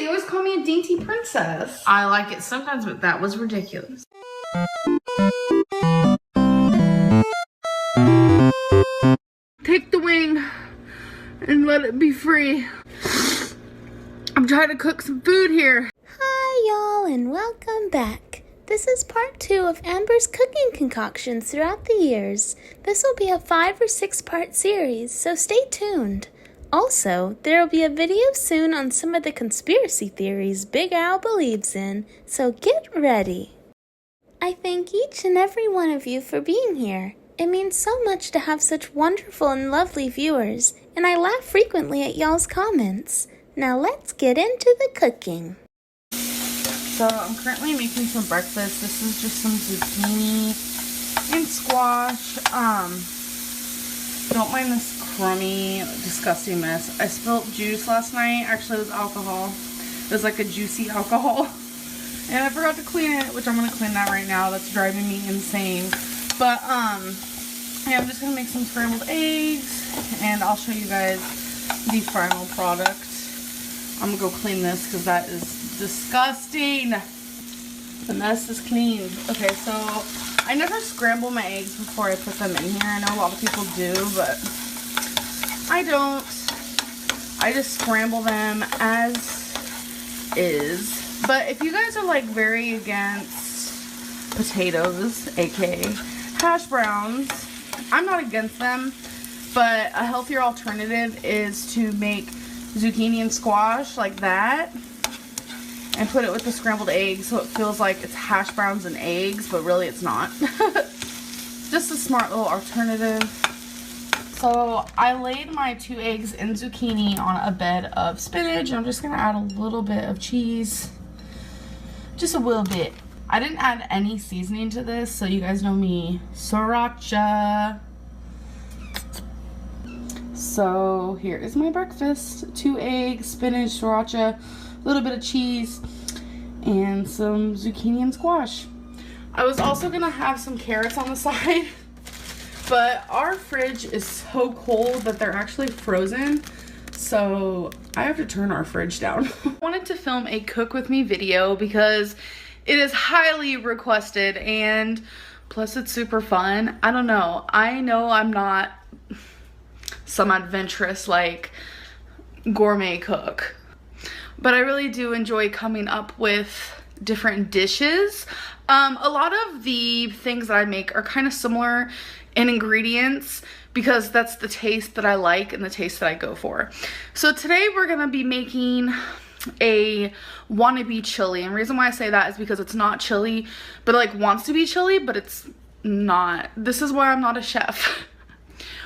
They always call me a dainty princess. I like it sometimes, but that was ridiculous. Take the wing and let it be free. I'm trying to cook some food here. Hi y'all and welcome back. This is part 2 of Amber's cooking concoctions throughout the years. This will be a 5 or 6 part series, so stay tuned. Also, there will be a video soon on some of the conspiracy theories Big Al believes in, so get ready. I thank each and every one of you for being here. It means so much to have such wonderful and lovely viewers, and I laugh frequently at y'all's comments. Now let's get into the cooking. So I'm currently making some breakfast. This is just some zucchini and squash. Don't mind this crummy, disgusting mess. I spilled juice last night. Actually, it was alcohol. It was like a juicy alcohol. And I forgot to clean it, which I'm going to clean that right now. That's driving me insane. But, yeah, I'm just going to make some scrambled eggs. And I'll show you guys the final product. I'm going to go clean this because that is disgusting. The mess is clean. Okay, so I never scramble my eggs before I put them in here. I know a lot of people do, but I don't. I just scramble them as is. But if you guys are like very against potatoes, aka hash browns, I'm not against them, but a healthier alternative is to make zucchini and squash like that and put it with the scrambled eggs so it feels like it's hash browns and eggs, but really it's not. Just a smart little alternative. So I laid my 2 eggs and zucchini on a bed of spinach. I'm just gonna add a little bit of cheese. Just a little bit. I didn't add any seasoning to this, so you guys know me. Sriracha. So here is my breakfast. 2 eggs, spinach, sriracha, a little bit of cheese, and some zucchini and squash. I was also gonna have some carrots on the side, but our fridge is so cold that they're actually frozen, so I have to turn our fridge down. I wanted to film a cook with me video because it is highly requested, and plus it's super fun. I don't know. I know I'm not some adventurous like gourmet cook, but I really do enjoy coming up with different dishes. A lot of the things that I make are kind of similar in ingredients because that's the taste that I like and the taste that I go for. So today we're gonna be making a wannabe chili, and the reason why I say that is because it's not chili, but it like wants to be chili, but it's not. This is why I'm not a chef.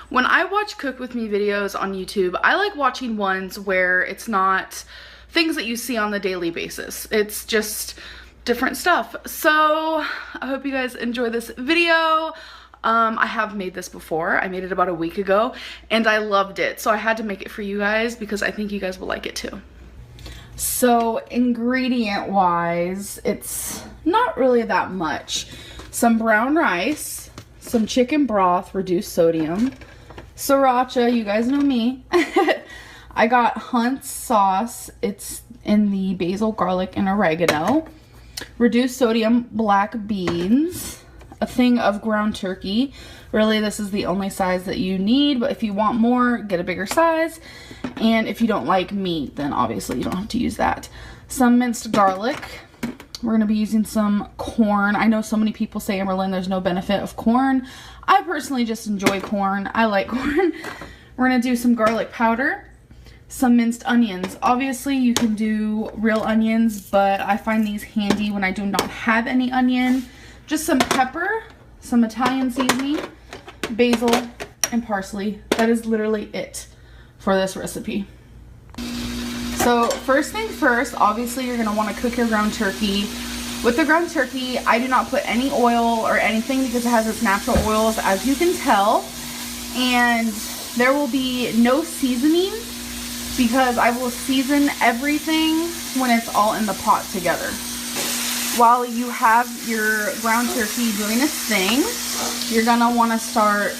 When I watch cook with me videos on YouTube, I like watching ones where it's not things that you see on the daily basis. It's just different stuff. So I hope you guys enjoy this video. I have made this before. I made it about a week ago and I loved it. So I had to make it for you guys because I think you guys will like it too. So ingredient wise, it's not really that much. Some brown rice, some chicken broth, reduced sodium, sriracha, you guys know me. I got Hunt's sauce. It's in the basil, garlic, and oregano. Reduced sodium black beans. A thing of ground turkey. Really, this is the only size that you need, but if you want more, get a bigger size. And if you don't like meat, then obviously you don't have to use that. Some minced garlic. We're going to be using some corn. I know so many people say, Amberlynn, there's no benefit of corn. I personally just enjoy corn. I like corn. We're going to do some garlic powder. Some minced onions. Obviously you can do real onions, but I find these handy when I do not have any onion. Just some pepper, some Italian seasoning, basil, and parsley. That is literally it for this recipe. So first thing first, obviously you're going to want to cook your ground turkey. With the ground turkey, I do not put any oil or anything because it has its natural oils, as you can tell. And there will be no seasoning because I will season everything when it's all in the pot together. While you have your ground turkey doing its thing, you're gonna want to start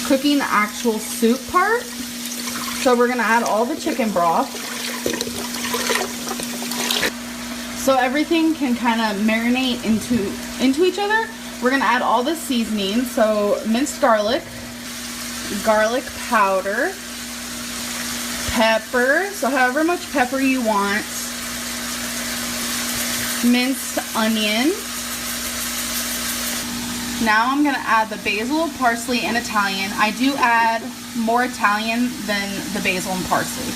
cooking the actual soup part. So we're gonna add all the chicken broth. So everything can kind of marinate into each other. We're gonna add all the seasoning. So minced garlic, garlic powder, pepper, so however much pepper you want, minced onion. Now I'm gonna add the basil, parsley, and Italian. I do add more Italian than the basil and parsley.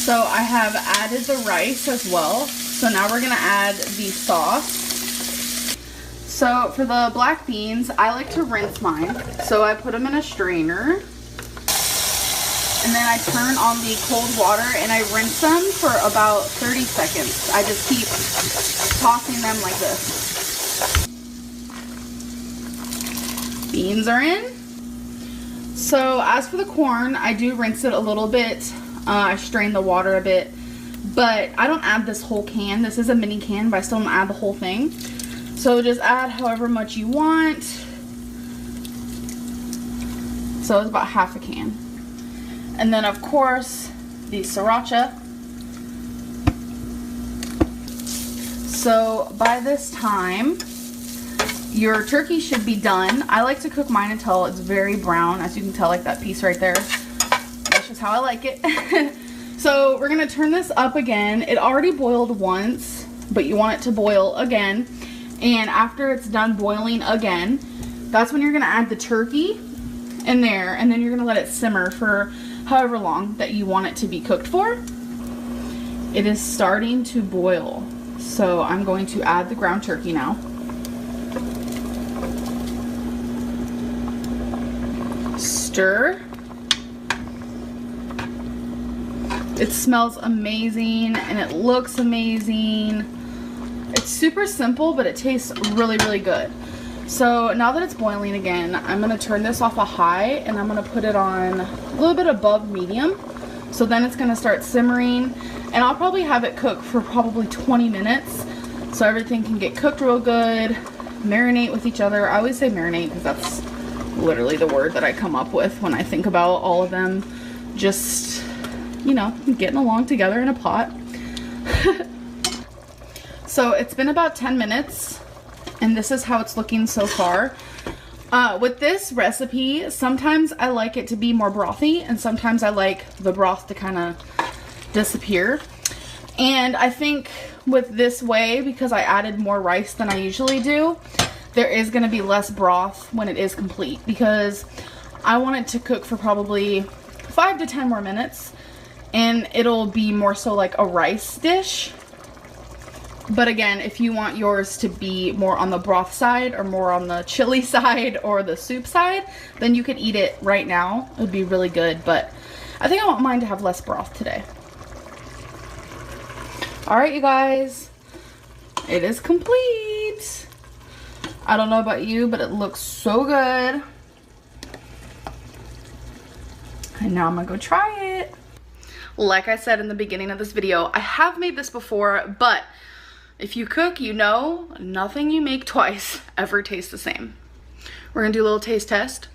So I have added the rice as well. So now we're gonna add the sauce. So for the black beans, I like to rinse mine. So I put them in a strainer. And then I turn on the cold water and I rinse them for about 30 seconds. I just keep tossing them like this. Beans are in. So as for the corn, I do rinse it a little bit. I strain the water a bit. But I don't add this whole can. This is a mini can, but I still don't add the whole thing. So just add however much you want. So it's about half a can. And then of course, the sriracha. So by this time, your turkey should be done. I like to cook mine until it's very brown, as you can tell, like that piece right there. That's just how I like it. So we're gonna turn this up again. It already boiled once, but you want it to boil again. And after it's done boiling again, that's when you're gonna add the turkey in there, and then you're gonna let it simmer for however long that you want it to be cooked for. It is starting to boil. So I'm going to add the ground turkey now. Stir. It smells amazing and it looks amazing. It's super simple, but it tastes really, really good. So now that it's boiling again, I'm gonna turn this off a high and I'm gonna put it on a little bit above medium. So then it's gonna start simmering, and I'll probably have it cook for probably 20 minutes. So everything can get cooked real good, marinate with each other. I always say marinate because that's literally the word that I come up with when I think about all of them just, you know, getting along together in a pot. So it's been about 10 minutes and this is how it's looking so far. With this recipe, sometimes I like it to be more brothy and sometimes I like the broth to kind of disappear. And I think with this way, because I added more rice than I usually do, there is going to be less broth when it is complete, because I want it to cook for probably 5 to 10 more minutes and it'll be more so like a rice dish. But again, if you want yours to be more on the broth side or more on the chili side or the soup side, then you could eat it right now. It would be really good, but I think I want mine to have less broth today. All right, you guys, it is complete. I don't know about you, but it looks so good. And now I'm gonna go try it. Like I said in the beginning of this video, I have made this before, but if you cook, you know, nothing you make twice ever tastes the same. We're gonna do a little taste test.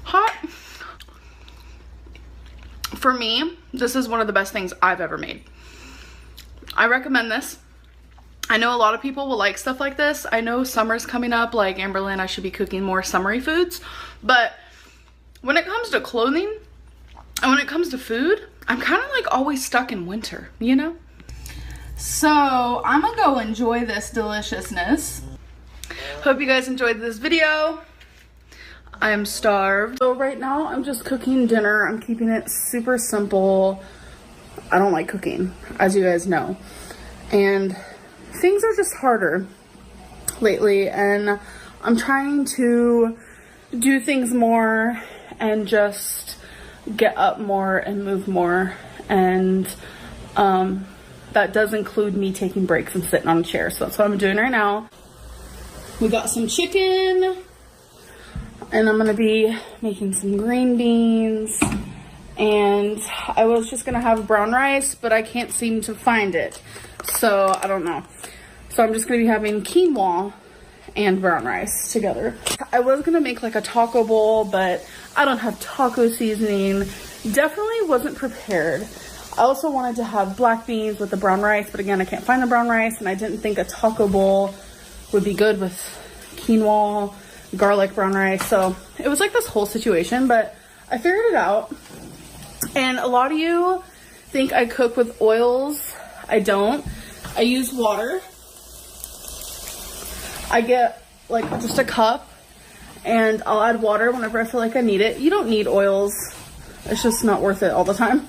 Hot. For me, this is one of the best things I've ever made. I recommend this. I know a lot of people will like stuff like this. I know summer's coming up, like Amberlynn, I should be cooking more summery foods. But when it comes to clothing and when it comes to food, I'm kind of like always stuck in winter, you know? So I'm gonna go enjoy this deliciousness. Hope you guys enjoyed this video. I am starved. So right now I'm just cooking dinner. I'm keeping it super simple. I don't like cooking, as you guys know. And things are just harder lately, and I'm trying to do things more and just get up more and move more, and that does include me taking breaks and sitting on a chair. So that's what I'm doing right now. We got some chicken, and I'm gonna be making some green beans, and I was just gonna have brown rice, but I can't seem to find it, so I don't know. So I'm just gonna be having quinoa and brown rice together. I was gonna make like a taco bowl, but I don't have taco seasoning. Definitely wasn't prepared. I also wanted to have black beans with the brown rice, but again, I can't find the brown rice, and I didn't think a taco bowl would be good with quinoa, garlic, brown rice. So it was like this whole situation, but I figured it out. And a lot of you think I cook with oils. I don't. I use water. I get like just a cup, and I'll add water whenever I feel like I need it. You don't need oils. It's just not worth it all the time.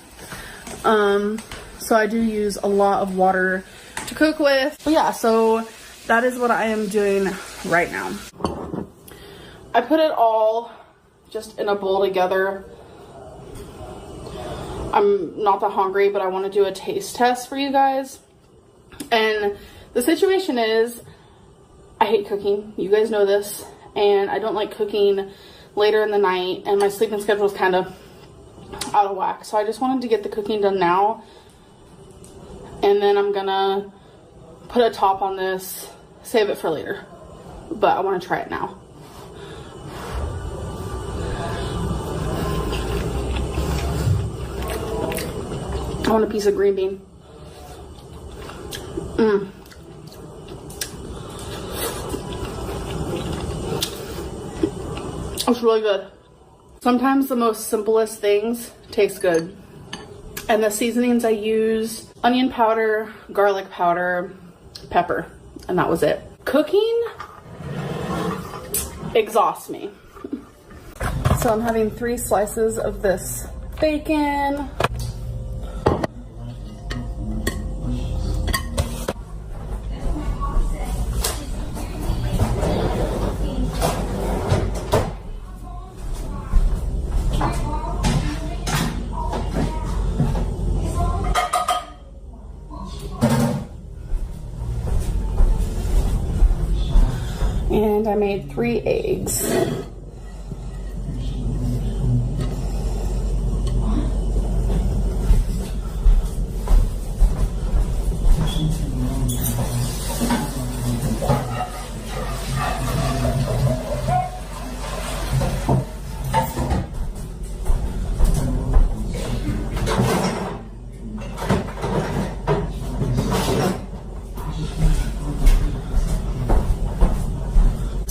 So I do use a lot of water to cook with. But yeah, so that is what I am doing right now. I put it all just in a bowl together. I'm not that hungry, but I want to do a taste test for you guys. And the situation is, I hate cooking. You guys know this. And I don't like cooking later in the night, and my sleeping schedule is kind of out of whack. So I just wanted to get the cooking done now. And then I'm gonna put a top on this, save it for later. But I want to try it now. I want a piece of green bean. It's really good. Sometimes the most simplest things taste good. And the seasonings I use, onion powder, garlic powder, pepper, and that was it. Cooking exhausts me. So I'm having 3 slices of this bacon. And I made 3 eggs.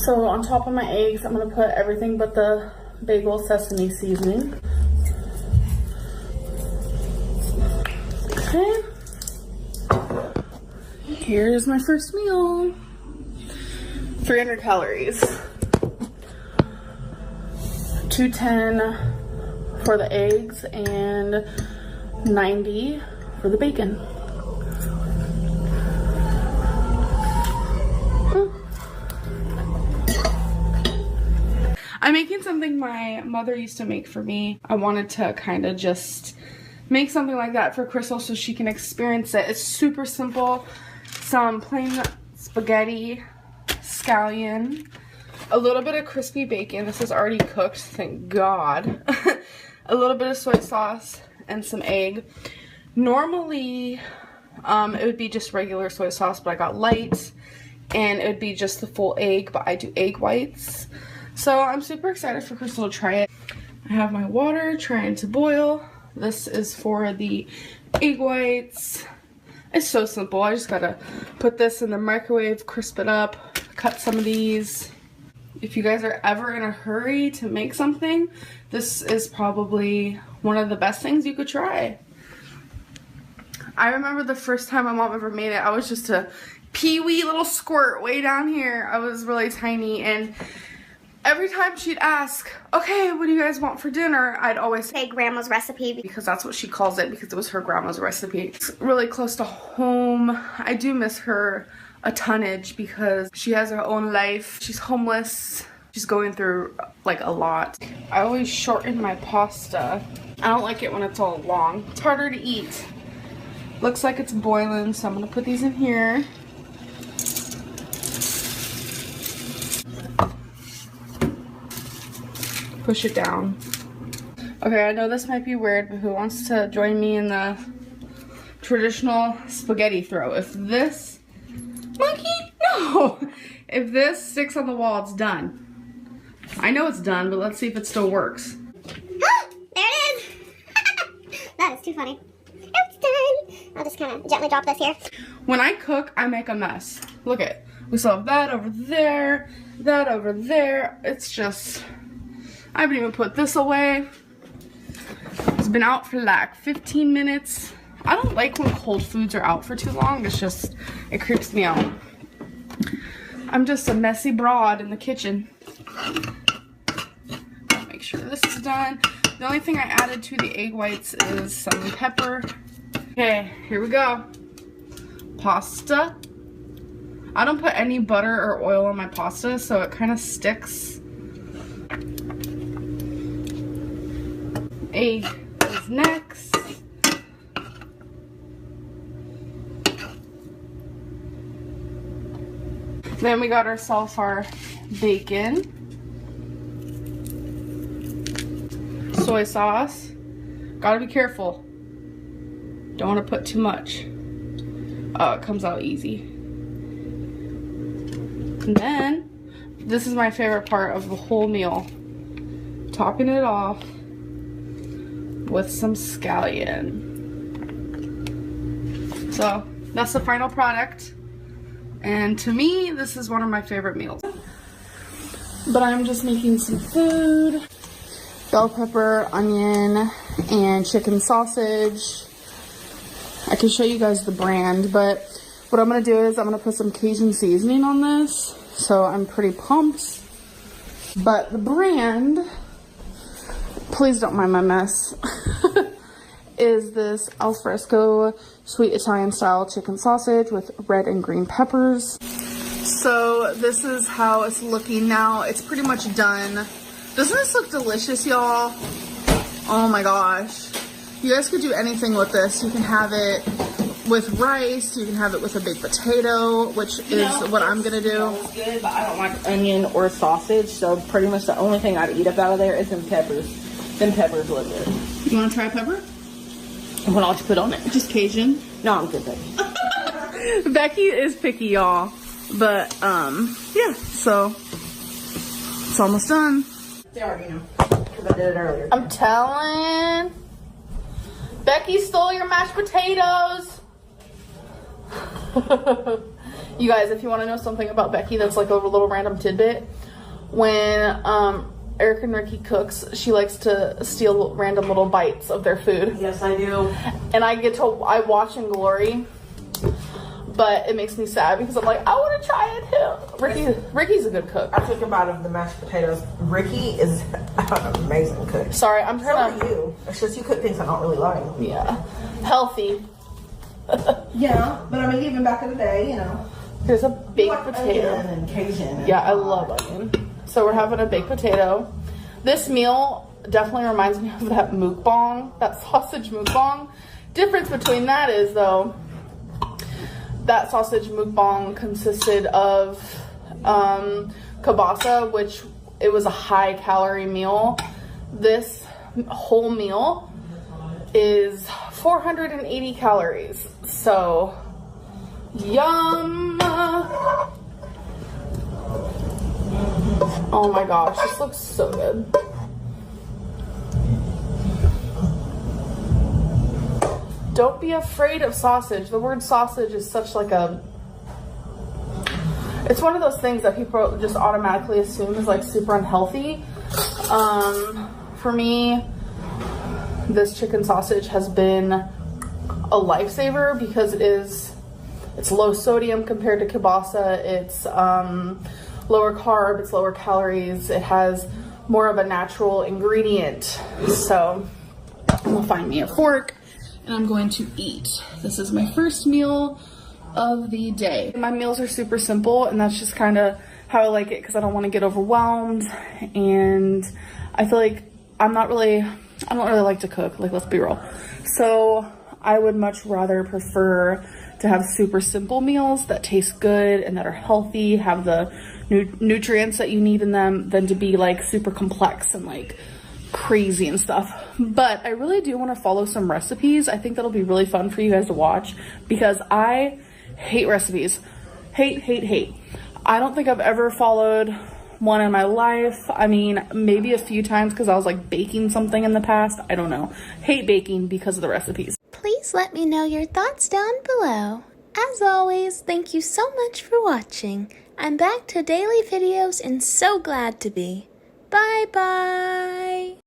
So on top of my eggs, I'm gonna put everything but the bagel sesame seasoning. Okay. Here's my first meal. 300 calories. 210 for the eggs and 90 for the bacon. I'm making something my mother used to make for me. I wanted to kind of just make something like that for Crystal so she can experience it. It's super simple. Some plain spaghetti, scallion, a little bit of crispy bacon. This is already cooked, thank God. A little bit of soy sauce and some egg. Normally, it would be just regular soy sauce, but I got light, and it would be just the full egg, but I do egg whites. So I'm super excited for Crystal to try it. I have my water trying to boil. This is for the egg whites. It's so simple. I just gotta put this in the microwave, crisp it up, cut some of these. If you guys are ever in a hurry to make something, this is probably one of the best things you could try. I remember the first time my mom ever made it, I was just a pee-wee little squirt way down here. I was really tiny, and every time she'd ask, okay, what do you guys want for dinner? I'd always say grandma's recipe, because that's what she calls it, because it was her grandma's recipe. It's really close to home. I do miss her a tonnage because she has her own life. She's homeless. She's going through like a lot. I always shorten my pasta. I don't like it when it's all long. It's harder to eat. Looks like it's boiling, so I'm gonna put these in here. Push it down. Okay, I know this might be weird, but who wants to join me in the traditional spaghetti throw? If this, monkey, no! If this sticks on the wall, it's done. I know it's done, but let's see if it still works. There it is! That is too funny. Oops. I'll just kind of gently drop this here. When I cook, I make a mess. Look at, we still have that over there, that over there. It's just, I haven't even put this away. It's been out for like 15 minutes. I don't like when cold foods are out for too long. It's just, it creeps me out. I'm just a messy broad in the kitchen. Make sure this is done. The only thing I added to the egg whites is some pepper. Okay, here we go. Pasta. I don't put any butter or oil on my pasta, so it kind of sticks. Egg is next. Then we got ourselves our bacon, soy sauce. Gotta be careful. Don't want to put too much. Oh, it comes out easy. And then, this is my favorite part of the whole meal. Topping it off with some scallion. So, that's the final product. And to me, this is one of my favorite meals. But I'm just making some food. Bell pepper, onion, and chicken sausage. I can show you guys the brand, but what I'm gonna do is I'm gonna put some Cajun seasoning on this. So I'm pretty pumped. But the brand, please don't mind my mess, is this alfresco sweet Italian style chicken sausage with red and green peppers. So this is how it's looking now. It's pretty much done. Doesn't this look delicious, y'all? Oh my gosh. You guys could do anything with this. You can have it with rice. You can have it with a baked potato, which is what I'm gonna do. It's good, but I don't like onion or sausage, so pretty much the only thing I'd eat up out of there is them peppers. Them peppers look good. You wanna try pepper? What else you put on it? Just Cajun. No, I'm good, Becky. Becky is picky, y'all. But, yeah, so it's almost done. They already know, because I did it earlier. I'm telling. Becky stole your mashed potatoes. You guys, if you want to know something about Becky that's like a little random tidbit, when Eric and Ricky cooks, she likes to steal random little bites of their food. Yes, I do. And I watch in glory, but it makes me sad because I'm like, I want to try it too. Ricky's a good cook. I took a bite of the mashed potatoes. Ricky is an amazing cook. Sorry, I'm trying So are you. It's just you cook things I don't really like. Yeah. Healthy. Yeah, but I mean, even back in the day, you know. Here's a baked potato. Onion and Cajun. Yeah, I love onion. So we're having a baked potato. This meal definitely reminds me of that mukbang, that sausage mukbang. Difference between that is, though, that sausage mukbang consisted of kielbasa, which it was a high calorie meal. This whole meal is 480 calories. So, yum! Oh my gosh, this looks so good. Don't be afraid of sausage. The word sausage is such like a... It's one of those things that people just automatically assume is like super unhealthy. For me, this chicken sausage has been a lifesaver because it's low sodium compared to kielbasa. It's lower carb, it's lower calories. It has more of a natural ingredient. So I'm gonna find me a fork and I'm going to eat. This is my first meal of the day. My meals are super simple, and that's just kind of how I like it because I don't want to get overwhelmed, and I feel like I don't really like to cook, like, let's be real. So I would much rather prefer to have super simple meals that taste good and that are healthy, have the nutrients that you need in them, than to be like super complex and like crazy and stuff. But I really do want to follow some recipes. I think that'll be really fun for you guys to watch because I hate recipes. Hate. I don't think I've ever followed one in my life. I mean, maybe a few times because I was like baking something in the past. I don't know. Hate baking because of the recipes. Please let me know your thoughts down below. As always, thank you so much for watching. I'm back to daily videos and so glad to be. Bye bye!